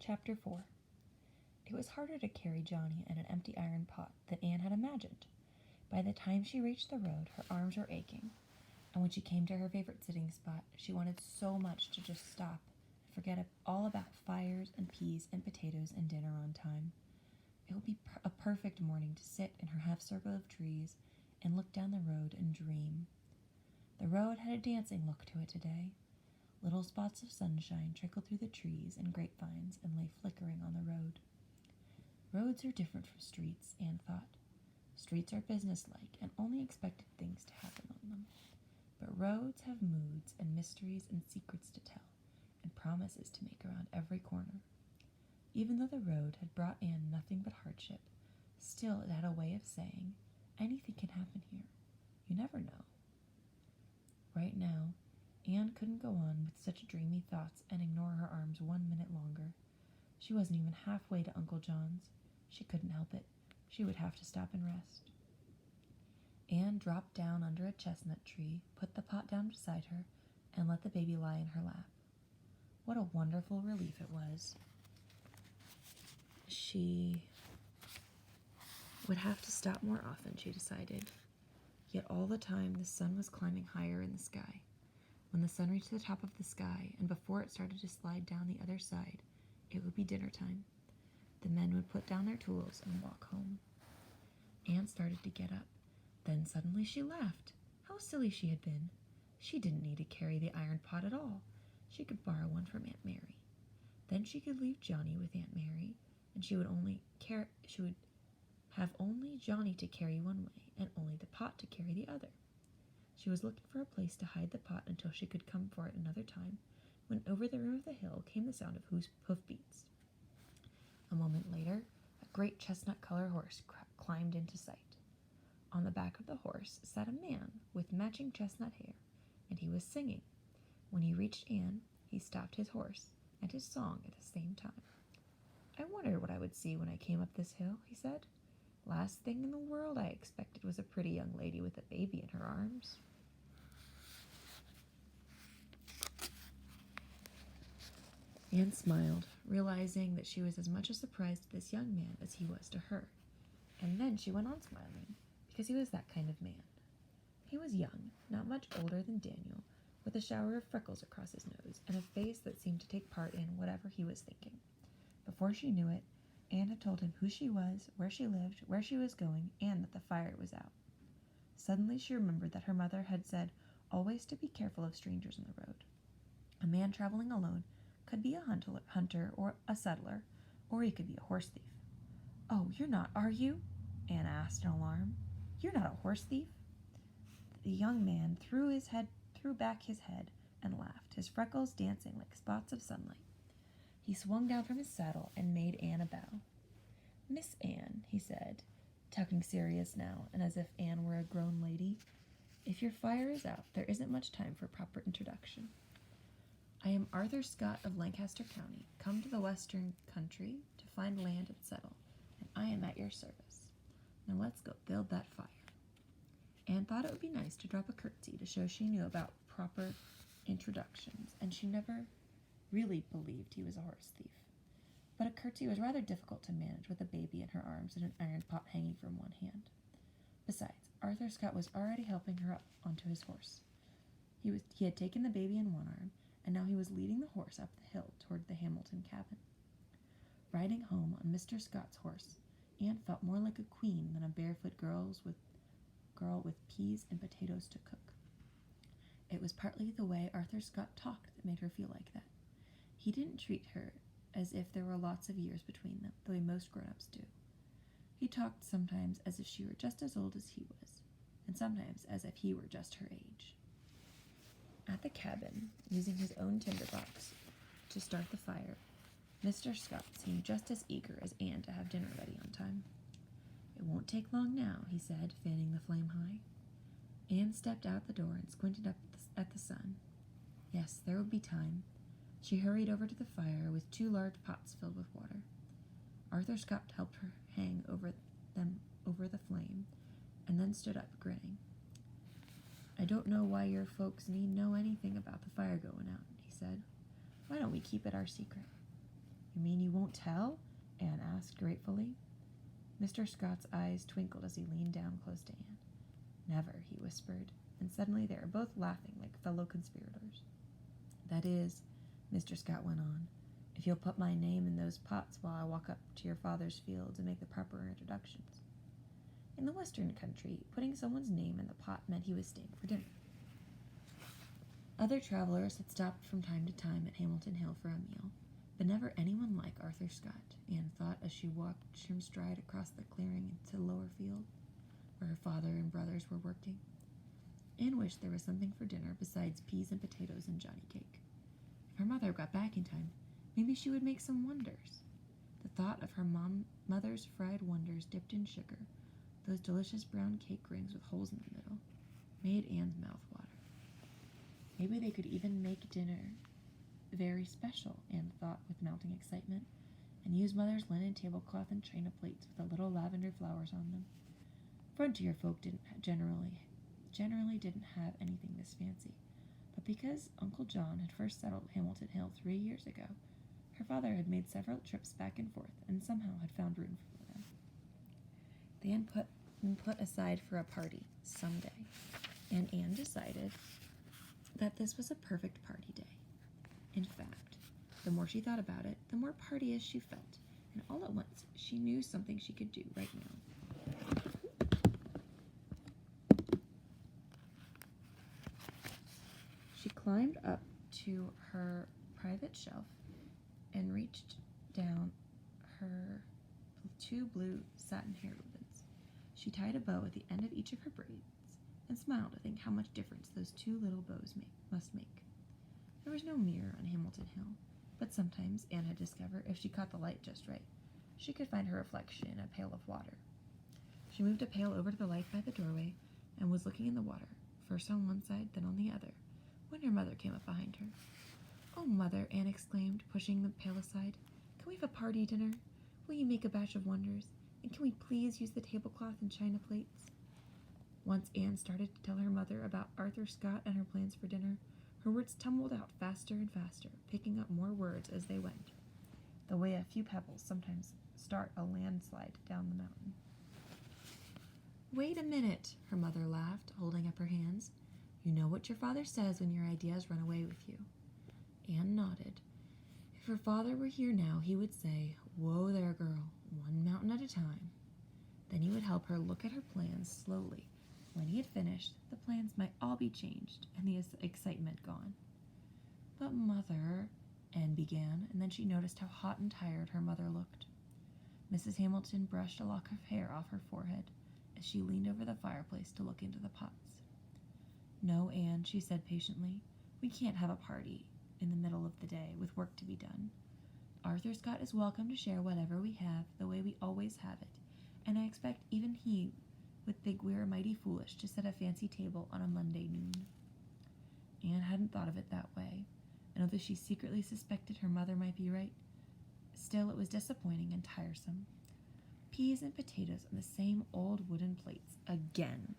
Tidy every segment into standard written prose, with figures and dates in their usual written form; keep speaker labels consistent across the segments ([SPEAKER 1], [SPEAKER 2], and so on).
[SPEAKER 1] Chapter 4. It was harder to carry Johnny in an empty iron pot than Anne had imagined. By the time she reached the road, her arms were aching, and when she came to her favorite sitting spot, she wanted so much to just stop and forget all about fires and peas and potatoes and dinner on time. It would be a perfect morning to sit in her half-circle of trees and look down the road and dream. The road had a dancing look to it today. Little spots of sunshine trickled through the trees and grapevines and lay flickering on the road. Roads are different from streets, Anne thought. Streets are businesslike and only expected things to happen on them. But roads have moods and mysteries and secrets to tell, and promises to make around every corner. Even though the road had brought Anne nothing but hardship, still it had a way of saying, anything can happen here. You never know. Right now, Anne couldn't go on with such dreamy thoughts and ignore her arms 1 minute longer. She wasn't even halfway to Uncle John's. She couldn't help it. She would have to stop and rest. Anne dropped down under a chestnut tree, put the pot down beside her, and let the baby lie in her lap. What a wonderful relief it was. She would have to stop more often, she decided. Yet all the time the sun was climbing higher in the sky. When the sun reached the top of the sky, and before it started to slide down the other side, it would be dinner time. The men would put down their tools and walk home. Anne started to get up. Then suddenly she laughed. How silly she had been. She didn't need to carry the iron pot at all. She could borrow one from Aunt Mary. Then she could leave Johnny with Aunt Mary, and she would have only Johnny to carry one way and only the pot to carry the other. She was looking for a place to hide the pot until she could come for it another time, when over the rim of the hill came the sound of hoofbeats. A moment later, a great chestnut-colored horse climbed into sight. On the back of the horse sat a man with matching chestnut hair, and he was singing. When he reached Anne, he stopped his horse and his song at the same time. I wondered what I would see when I came up this hill, he said. Last thing in the world I expected was a pretty young lady with a baby in her arms. Anne smiled, realizing that she was as much a surprise to this young man as he was to her. And then she went on smiling, because he was that kind of man. He was young, not much older than Daniel, with a shower of freckles across his nose and a face that seemed to take part in whatever he was thinking. Before she knew it, Anne had told him who she was, where she lived, where she was going, and that the fire was out. Suddenly she remembered that her mother had said always to be careful of strangers on the road. A man traveling alone could be a hunter or a settler, or he could be a horse thief. Oh, you're not, are you? Anne asked in alarm. You're not a horse thief? The young man threw back his head and laughed, his freckles dancing like spots of sunlight. He swung down from his saddle and made Anne a bow. Miss Anne, he said, talking serious now, and as if Anne were a grown lady, if your fire is out, there isn't much time for proper introduction. I am Arthur Scott of Lancaster County, come to the western country to find land and settle, and I am at your service. Now let's go build that fire. Anne thought it would be nice to drop a curtsy to show she knew about proper introductions, and she never really believed he was a horse thief. But a curtsy was rather difficult to manage with a baby in her arms and an iron pot hanging from one hand. Besides, Arthur Scott was already helping her up onto his horse. He had taken the baby in one arm, and now he was leading the horse up the hill toward the Hamilton cabin. Riding home on Mr. Scott's horse, Anne felt more like a queen than a barefoot girl with peas and potatoes to cook. It was partly the way Arthur Scott talked that made her feel like that. He didn't treat her as if there were lots of years between them, the way most grown-ups do. He talked sometimes as if she were just as old as he was, and sometimes as if he were just her age. At the cabin, using his own tinderbox to start the fire, Mr. Scott seemed just as eager as Anne to have dinner ready on time. It won't take long now, he said, fanning the flame high. Anne stepped out the door and squinted up at the sun. Yes, there would be time. She hurried over to the fire with 2 large pots filled with water. Arthur Scott helped her hang over the flame, and then stood up, grinning. I don't know why your folks need know anything about the fire going out, he said. Why don't we keep it our secret? You mean you won't tell? Anne asked gratefully. Mr. Scott's eyes twinkled as he leaned down close to Anne. Never, he whispered, and suddenly they were both laughing like fellow conspirators. That is, Mr. Scott went on, if you'll put my name in those pots while I walk up to your father's fields and make the proper introductions. In the western country, putting someone's name in the pot meant he was staying for dinner. Other travelers had stopped from time to time at Hamilton Hill for a meal, but never anyone like Arthur Scott, Anne thought as she watched him stride across the clearing into the lower field, where her father and brothers were working. Anne wished there was something for dinner besides peas and potatoes and Johnny cake. If her mother got back in time, maybe she would make some wonders. The thought of her mother's fried wonders dipped in sugar, those delicious brown cake rings with holes in the middle, made Anne's mouth water. Maybe they could even make dinner very special, Anne thought with mounting excitement, and use Mother's linen tablecloth and china plates with the little lavender flowers on them. Frontier folk generally didn't have anything this fancy, but because Uncle John had first settled Hamilton Hill 3 years ago, her father had made several trips back and forth and somehow had found room for them. They had been put aside for a party someday, and Anne decided that this was a perfect party day. In fact, the more she thought about it, the more partyish she felt, and all at once she knew something she could do right now. She climbed up to her private shelf and reached down her 2 blue satin hair ribbons. She tied a bow at the end of each of her braids and smiled to think how much difference those 2 little bows must make. There was no mirror on Hamilton Hill, but sometimes, Anne had discovered, if she caught the light just right, she could find her reflection in a pail of water. She moved a pail over to the light by the doorway and was looking in the water, first on one side, then on the other, when her mother came up behind her. "Oh, Mother," Anne exclaimed, pushing the pail aside, "can we have a party dinner? Will you make a batch of wonders? And can we please use the tablecloth and china plates?" Once Anne started to tell her mother about Arthur Scott and her plans for dinner, her words tumbled out faster and faster, picking up more words as they went, the way a few pebbles sometimes start a landslide down the mountain. "Wait a minute," her mother laughed, holding up her hands. "You know what your father says when your ideas run away with you." Anne nodded. If her father were here now, he would say, "Whoa there, girl, one mountain at a time." Then he would help her look at her plans slowly. When he had finished, the plans might all be changed and the excitement gone. "But Mother," Anne began, and then she noticed how hot and tired her mother looked. Mrs. Hamilton brushed a lock of hair off her forehead as she leaned over the fireplace to look into the pots. "No, Anne," she said patiently, "we can't have a party in the middle of the day with work to be done. Arthur Scott is welcome to share whatever we have the way we always have it, and I expect even he would think we are mighty foolish to set a fancy table on a Monday noon." Anne hadn't thought of it that way, and although she secretly suspected her mother might be right, still it was disappointing and tiresome. Peas and potatoes on the same old wooden plates again.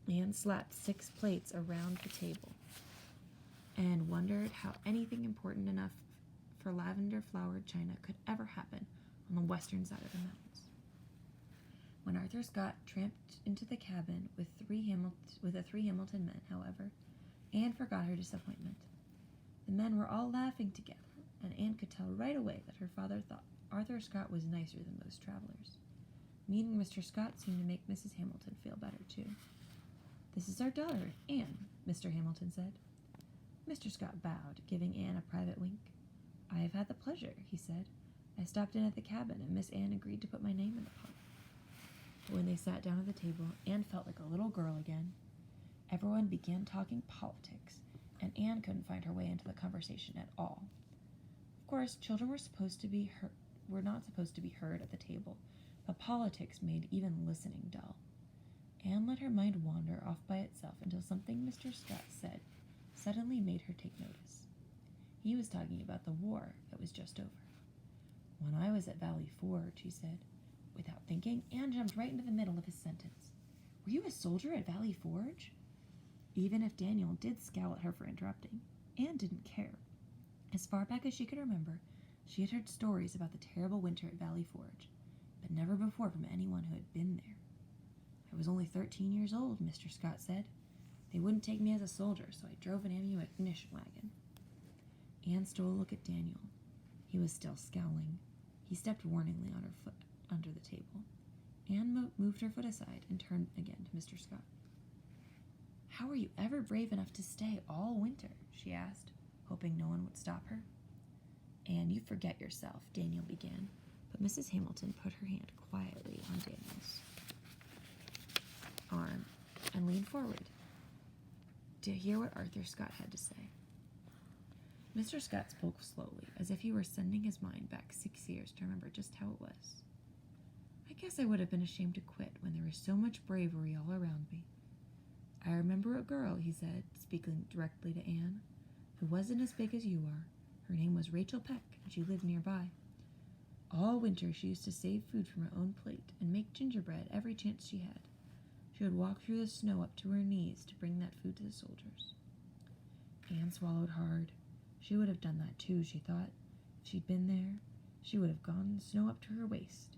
[SPEAKER 1] Anne slapped 6 plates around the table and wondered how anything important enough for lavender-flowered china could ever happen on the western side of the mountains. When Arthur Scott tramped into the cabin with the 3 Hamilton men, however, Anne forgot her disappointment. The men were all laughing together, and Anne could tell right away that her father thought Arthur Scott was nicer than most travelers. Meeting Mr. Scott seemed to make Mrs. Hamilton feel better, too. "This is our daughter, Anne," Mr. Hamilton said. Mr. Scott bowed, giving Anne a private wink. "I have had the pleasure," he said. "I stopped in at the cabin, and Miss Anne agreed to put my name in the pot." But when they sat down at the table, Anne felt like a little girl again. Everyone began talking politics, and Anne couldn't find her way into the conversation at all. Of course, children were not supposed to be heard at the table, but politics made even listening dull. Anne let her mind wander off by itself until something Mr. Scott said suddenly made her take notice. He was talking about the war that was just over. "When I was at Valley Forge," he said. Without thinking, Anne jumped right into the middle of his sentence. "Were you a soldier at Valley Forge?" Even if Daniel did scowl at her for interrupting, Anne didn't care. As far back as she could remember, She had heard stories about the terrible winter at Valley Forge, but never before from anyone who had been there. I was only 13 years old, Mr. Scott said. They wouldn't take me as a soldier, so I drove an ammunition wagon. Anne stole a look at Daniel. He was still scowling. He stepped warningly on her foot under the table. Anne moved her foot aside and turned again to Mr. Scott. "How were you ever brave enough to stay all winter?" she asked, hoping no one would stop her. "Anne, you forget yourself," Daniel began, but Mrs. Hamilton put her hand quietly on Daniel's arm and leaned forward to hear what Arthur Scott had to say. Mr. Scott spoke slowly, as if he were sending his mind back 6 years to remember just how it was. "I guess I would have been ashamed to quit when there was so much bravery all around me. I remember a girl," he said, speaking directly to Anne, "who wasn't as big as you are. Her name was Rachel Peck, and she lived nearby. All winter she used to save food from her own plate and make gingerbread every chance she had. She would walk through the snow up to her knees to bring that food to the soldiers." Anne swallowed hard. She would have done that too, she thought. If she'd been there, she would have gone the snow up to her waist.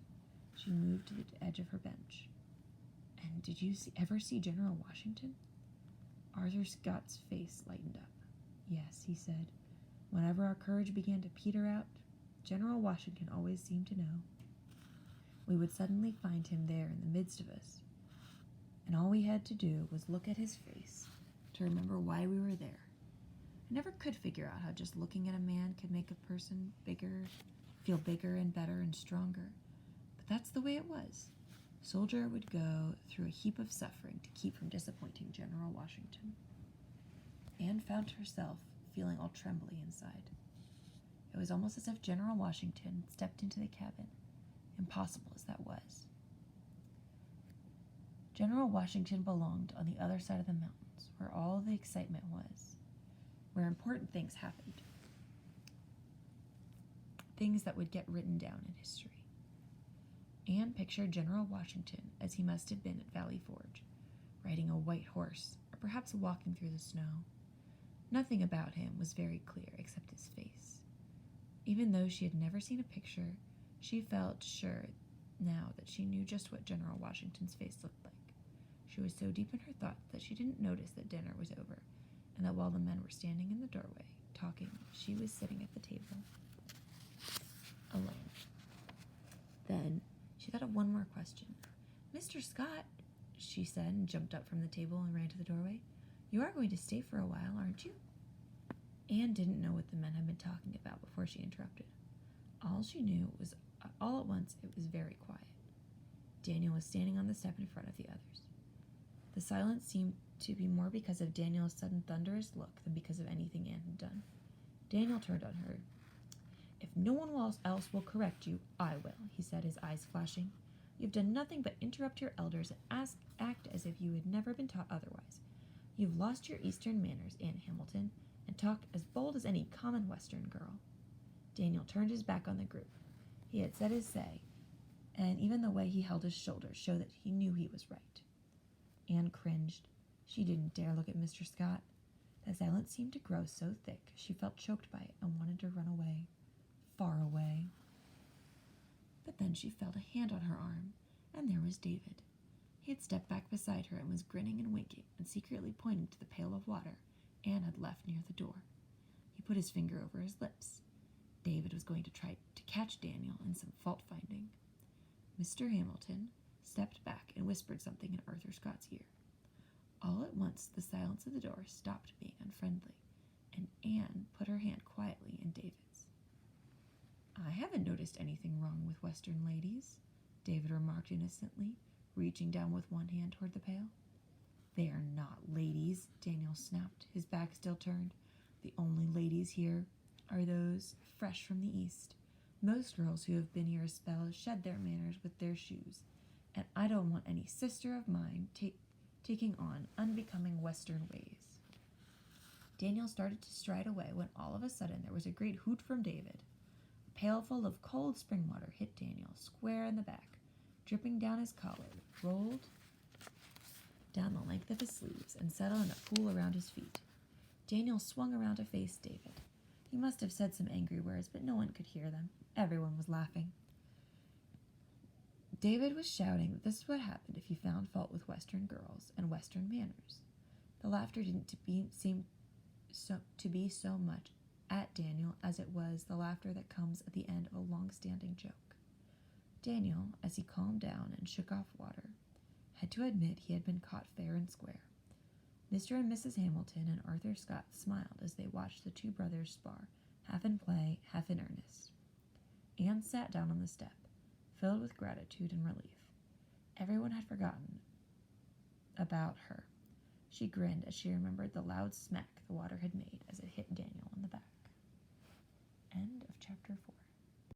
[SPEAKER 1] She moved to the edge of her bench. "And did you ever see General Washington?" Arthur Scott's face lightened up. "Yes," he said. "Whenever our courage began to peter out, General Washington always seemed to know. We would suddenly find him there in the midst of us, and all we had to do was look at his face to remember why we were there. I never could figure out how just looking at a man could make a person feel bigger and better and stronger, but that's the way it was. A soldier would go through a heap of suffering to keep from disappointing General Washington." Anne found herself feeling all trembly inside. It was almost as if General Washington stepped into the cabin, impossible as that was. General Washington belonged on the other side of the mountains, where all the excitement was, where important things happened, things that would get written down in history. Anne pictured General Washington as he must have been at Valley Forge, riding a white horse, or perhaps walking through the snow. Nothing about him was very clear except his face. Even though she had never seen a picture, she felt sure now that she knew just what General Washington's face looked like. She was so deep in her thoughts that she didn't notice that dinner was over, and that while the men were standing in the doorway, talking, she was sitting at the table, alone. Then she thought of one more question. "Mr. Scott," she said, and jumped up from the table and ran to the doorway. "You are going to stay for a while, aren't you?" Anne didn't know what the men had been talking about before she interrupted. All she knew was, all at once, it was very quiet. Daniel was standing on the step in front of the others. The silence seemed to be more because of Daniel's sudden thunderous look than because of anything Anne had done. Daniel turned on her. "If no one else will correct you, I will," he said, his eyes flashing. "You've done nothing but interrupt your elders and act as if you had never been taught otherwise. You've lost your Eastern manners, Anne Hamilton, and talk as bold as any common Western girl." Daniel turned his back on the group. He had said his say, and even the way he held his shoulders showed that he knew he was right. Anne cringed. She didn't dare look at Mr. Scott. The silence seemed to grow so thick she felt choked by it and wanted to run away, far away. But then she felt a hand on her arm, and there was David. He had stepped back beside her and was grinning and winking and secretly pointing to the pail of water Anne had left near the door. He put his finger over his lips. David was going to try to catch Daniel in some fault-finding. Mr. Hamilton stepped back and whispered something in Arthur Scott's ear. All at once, the silence of the door stopped being unfriendly, and Anne put her hand quietly in David's. "I haven't noticed anything wrong with Western ladies," David remarked innocently, reaching down with one hand toward the pail. "They are not ladies," Daniel snapped, his back still turned. "The only ladies here are those fresh from the East. Most girls who have been here a spell shed their manners with their shoes, and I don't want any sister of mine taking on unbecoming Western ways." Daniel started to stride away when all of a sudden there was a great hoot from David. A pailful of cold spring water hit Daniel square in the back, dripping down his collar, rolled down the length of his sleeves, and settled in a pool around his feet. Daniel swung around to face David. He must have said some angry words, but no one could hear them. Everyone was laughing. David was shouting that this is what happened if you found fault with Western girls and Western manners. The laughter didn't seem to be so much at Daniel as it was the laughter that comes at the end of a long-standing joke. Daniel, as he calmed down and shook off water, had to admit he had been caught fair and square. Mr. and Mrs. Hamilton and Arthur Scott smiled as they watched the two brothers spar, half in play, half in earnest. Anne sat down on the step, filled with gratitude and relief. Everyone had forgotten about her. She grinned as she remembered the loud smack the water had made as it hit Daniel on the back. End of chapter 4.